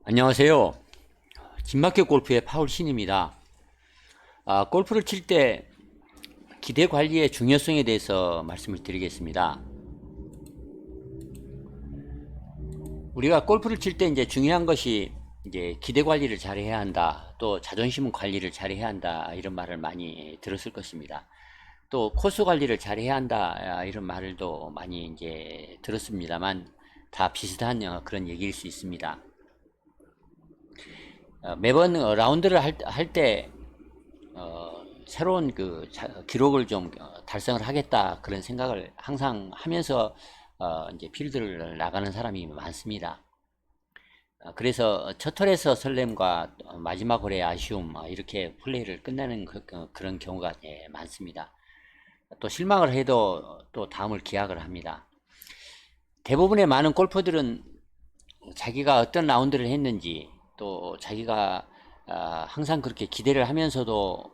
안녕하세요. 진마켓 골프의 파울 신입니다. 골프를 칠 때 기대 관리의 중요성에 대해서 말씀을 드리겠습니다. 우리가 골프를 칠 때 이제 중요한 것이 이제 기대 관리를 잘 해야 한다. 또 자존심 관리를 잘 해야 한다. 이런 말을 많이 들었을 것입니다. 또 코스 관리를 잘 해야 한다. 이런 말도 많이 이제 들었습니다만 다 비슷한 그런 얘기일 수 있습니다. 매번 라운드를 할 때 새로운 기록을 좀 달성을 하겠다 그런 생각을 항상 하면서 이제 필드를 나가는 사람이 많습니다. 그래서 첫 홀에서 설렘과 마지막 홀의 아쉬움 이렇게 플레이를 끝내는 그런 경우가 많습니다. 또 실망을 해도 또 다음을 기약을 합니다. 대부분의 많은 골퍼들은 자기가 어떤 라운드를 했는지 또 자기가 항상 그렇게 기대를 하면서도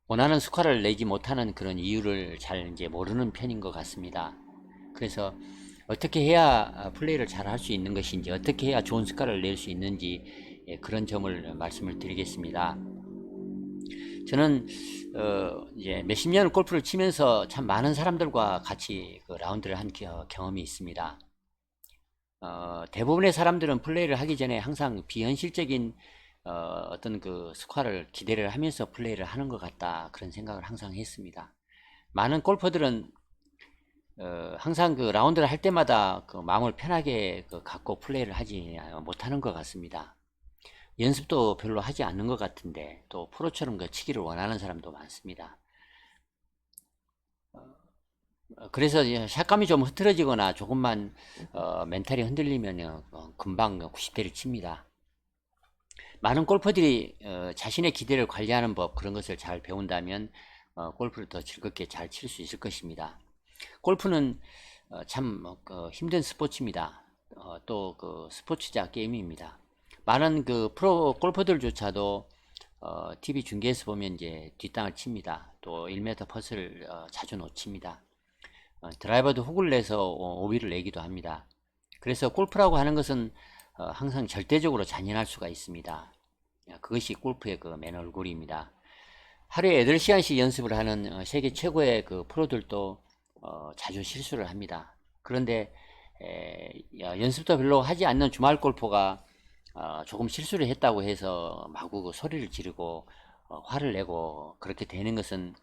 원하는 스코어를 내지 못하는 그런 이유를 잘 이제 모르는 편인 것 같습니다. 그래서 어떻게 해야 플레이를 잘 할 수 있는 것인지, 어떻게 해야 좋은 스코어를 낼 수 있는지 그런 점을 말씀을 드리겠습니다. 저는 이제 몇십 년 골프를 치면서 참 많은 사람들과 같이 그 라운드를 한 경험이 있습니다. 대부분의 사람들은 플레이를 하기 전에 항상 비현실적인 어떤 그 스코어를 기대를 하면서 플레이를 하는 것 같다 그런 생각을 항상 했습니다. 많은 골퍼들은 항상 그 라운드를 할 때마다 그 마음을 편하게 갖고 플레이를 하지 못하는 것 같습니다. 연습도 별로 하지 않는 것 같은데 또 프로처럼 그 치기를 원하는 사람도 많습니다. 그래서 샷감이 좀 흐트러지거나 조금만 멘탈이 흔들리면 금방 90대를 칩니다. 많은 골퍼들이 자신의 기대를 관리하는 법 그런 것을 잘 배운다면 골프를 더 즐겁게 잘 칠 수 있을 것입니다. 골프는 참 힘든 스포츠입니다. 또 그 스포츠자 게임입니다. 많은 그 프로 골퍼들조차도 TV 중계에서 보면 이제 뒷땅을 칩니다. 또 1m 퍼스를 자주 놓칩니다. 드라이버도 훅을 내서 오비를 내기도 합니다. 그래서 골프라고 하는 것은 항상 절대적으로 잔인할 수가 있습니다. 그것이 골프의 그 맨 얼굴입니다. 하루에 8시간씩 연습을 하는 세계 최고의 그 프로들도 자주 실수를 합니다. 그런데 연습도 별로 하지 않는 주말 골퍼가 조금 실수를 했다고 해서 마구 그 소리를 지르고 화를 내고 그렇게 되는 것은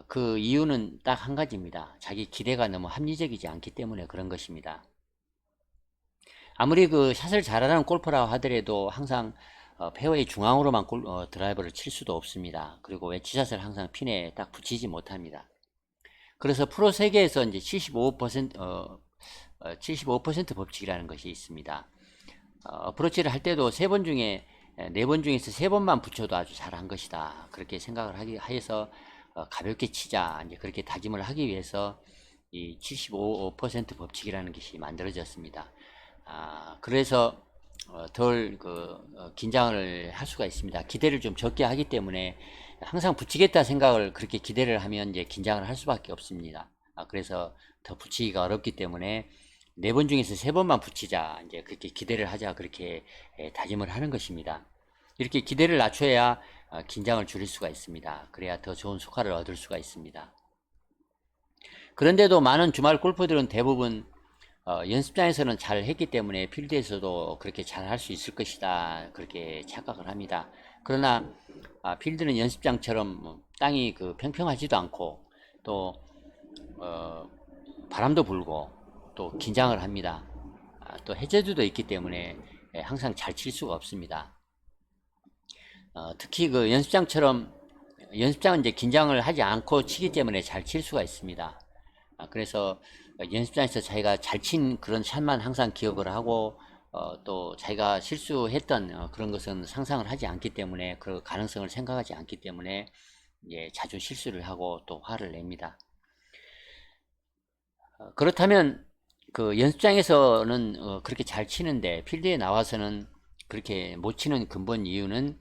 그 이유는 딱 한 가지입니다. 자기 기대가 너무 합리적이지 않기 때문에 그런 것입니다. 아무리 그 샷을 잘하는 골퍼라고 하더라도 항상 페어웨이 중앙으로만 드라이버를 칠 수도 없습니다. 그리고 웨지샷을 항상 핀에 딱 붙이지 못합니다. 그래서 프로 세계에서 이제 75% 법칙이라는 것이 있습니다. 어프로치를 할 때도 3번 중에 4번 중에서 3번만 붙여도 아주 잘한 것이다. 그렇게 생각을 해서 가볍게 치자. 이제 그렇게 다짐을 하기 위해서 이 75% 법칙이라는 것이 만들어졌습니다. 그래서 덜 긴장을 할 수가 있습니다. 기대를 좀 적게 하기 때문에 항상 붙이겠다 생각을 그렇게 기대를 하면 이제 긴장을 할 수밖에 없습니다. 그래서 더 붙이기가 어렵기 때문에 4번 중에서 3번만 붙이자. 이제 그렇게 기대를 하자. 그렇게 다짐을 하는 것입니다. 이렇게 기대를 낮춰야 긴장을 줄일 수가 있습니다. 그래야 더 좋은 스코어를 얻을 수가 있습니다. 그런데도 많은 주말 골퍼들은 대부분 연습장에서는 잘 했기 때문에 필드에서도 그렇게 잘 할 수 있을 것이다 그렇게 착각을 합니다. 그러나 필드는 연습장처럼 땅이 그 평평하지도 않고 또 바람도 불고 또 긴장을 합니다. 또 해저드도 있기 때문에 항상 잘 칠 수가 없습니다. 특히 그 연습장은 이제 긴장을 하지 않고 치기 때문에 잘 칠 수가 있습니다. 그래서 연습장에서 자기가 잘 친 그런 샷만 항상 기억을 하고 또 자기가 실수했던 그런 것은 상상을 하지 않기 때문에 그 가능성을 생각하지 않기 때문에 자주 실수를 하고 또 화를 냅니다. 그렇다면 그 연습장에서는 그렇게 잘 치는데 필드에 나와서는 그렇게 못 치는 근본 이유는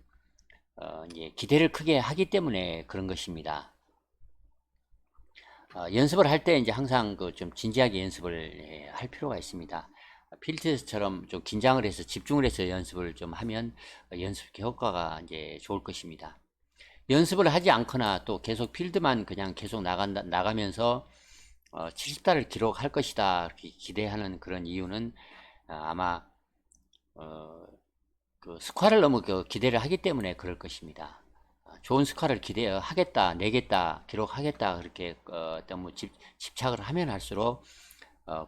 기대를 크게 하기 때문에 그런 것입니다. 연습을 할 때 이제 항상 그 좀 진지하게 연습을 할 필요가 있습니다. 필드처럼 좀 긴장을 해서 집중을 해서 연습을 좀 하면 연습 효과가 이제 좋을 것입니다. 연습을 하지 않거나 또 계속 필드만 그냥 계속 나가면서 70타를 기록할 것이다 기대하는 그런 이유는 아마 그 스코어를 너무 기대를 하기 때문에 그럴 것입니다. 좋은 스코어를 기대하겠다, 내겠다, 기록하겠다 그렇게 너무 집착을 하면 할수록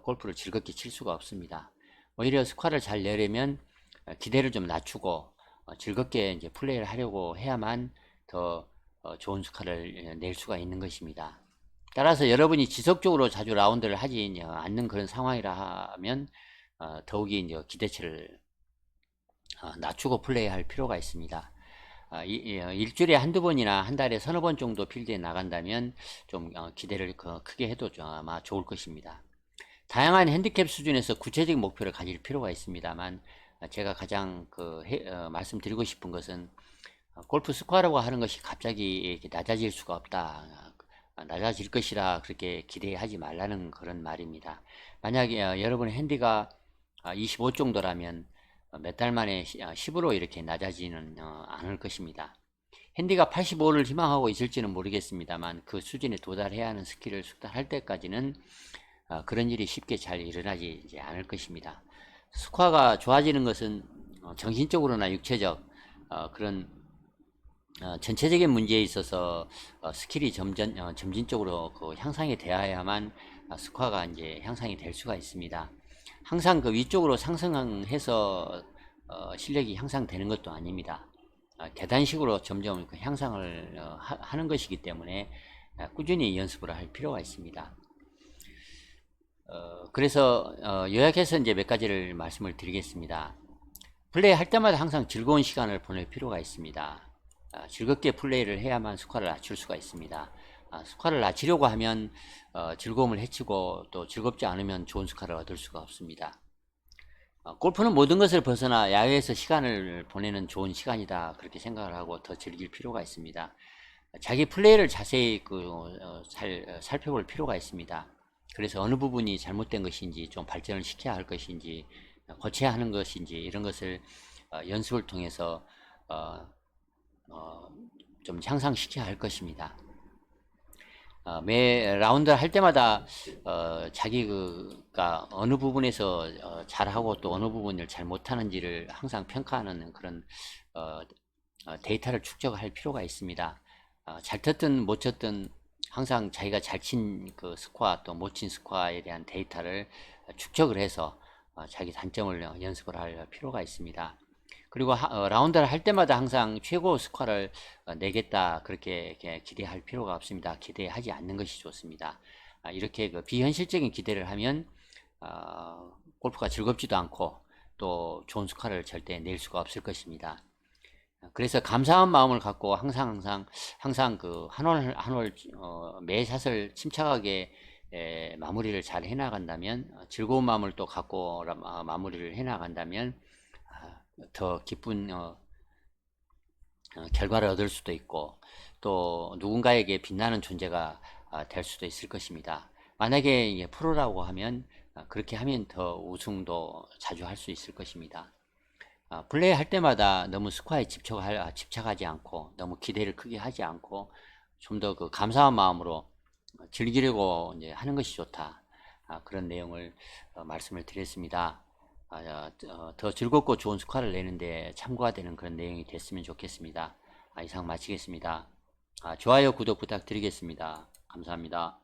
골프를 즐겁게 칠 수가 없습니다. 오히려 스코어를 잘 내려면 기대를 좀 낮추고 즐겁게 이제 플레이를 하려고 해야만 더 좋은 스코어를 낼 수가 있는 것입니다. 따라서 여러분이 지속적으로 자주 라운드를 하지 않는 그런 상황이라 하면 더욱이 이제 기대치를 낮추고 플레이할 필요가 있습니다. 일주일에 한두 번이나 한 달에 서너 번 정도 필드에 나간다면 좀 기대를 크게 해도 아마 좋을 것입니다. 다양한 핸디캡 수준에서 구체적인 목표를 가질 필요가 있습니다만 제가 가장 말씀드리고 싶은 것은 골프 스코어라고 하는 것이 갑자기 이렇게 낮아질 수가 없다. 낮아질 것이라 그렇게 기대하지 말라는 그런 말입니다. 만약에 여러분의 핸디가 25 정도라면 몇 달 만에 10으로 이렇게 낮아지는 않을 것입니다. 핸디가 85를 희망하고 있을지는 모르겠습니다만 그 수준에 도달해야 하는 스킬을 숙달할 때까지는 그런 일이 쉽게 잘 일어나지 않을 것입니다. 스코어가 좋아지는 것은 정신적으로나 육체적 그런 전체적인 문제에 있어서 스킬이 점진적으로 향상이 되어야만 스코어가 이제 향상이 될 수가 있습니다. 항상 그 위쪽으로 상승해서 실력이 향상되는 것도 아닙니다. 계단식으로 점점 향상을 하는 것이기 때문에 꾸준히 연습을 할 필요가 있습니다. 그래서 요약해서 이제 몇 가지를 말씀을 드리겠습니다. 플레이 할 때마다 항상 즐거운 시간을 보낼 필요가 있습니다. 즐겁게 플레이를 해야만 스코어를 낮출 수가 있습니다. 스코어를 낮추려고 하면 즐거움을 해치고 또 즐겁지 않으면 좋은 스코어를 얻을 수가 없습니다. 골프는 모든 것을 벗어나 야외에서 시간을 보내는 좋은 시간이다 그렇게 생각을 하고 더 즐길 필요가 있습니다. 자기 플레이를 자세히 살펴볼 필요가 있습니다. 그래서 어느 부분이 잘못된 것인지 좀 발전을 시켜야 할 것인지 고쳐야 하는 것인지 이런 것을 연습을 통해서 좀 향상시켜야 할 것입니다. 매 라운드를 할 때마다 자기가 어느 부분에서 잘하고 또 어느 부분을 잘 못하는지를 항상 평가하는 그런 데이터를 축적할 필요가 있습니다. 잘 쳤든 못 쳤든 항상 자기가 잘 친 그 스코어 또 못 친 스코어에 대한 데이터를 축적을 해서 자기 단점을 연습을 할 필요가 있습니다. 그리고 라운드를 할 때마다 항상 최고 스코어를 내겠다 그렇게 기대할 필요가 없습니다. 기대하지 않는 것이 좋습니다. 이렇게 비현실적인 기대를 하면 골프가 즐겁지도 않고 또 좋은 스코어를 절대 낼 수가 없을 것입니다. 그래서 감사한 마음을 갖고 항상 그 한 올 매 샷을 침착하게 마무리를 잘 해나간다면 즐거운 마음을 또 갖고 마무리를 해나간다면 더 기쁜 결과를 얻을 수도 있고 또 누군가에게 빛나는 존재가 될 수도 있을 것입니다. 만약에 프로라고 하면 그렇게 하면 더 우승도 자주 할 수 있을 것입니다. 플레이 할 때마다 너무 스코어에 집착하지 않고 너무 기대를 크게 하지 않고 좀 더 그 감사한 마음으로 즐기려고 이제 하는 것이 좋다. 그런 내용을 말씀을 드렸습니다. 더 즐겁고 좋은 스코어를 내는데 참고가 되는 그런 내용이 됐으면 좋겠습니다. 이상 마치겠습니다. 좋아요, 구독 부탁드리겠습니다. 감사합니다.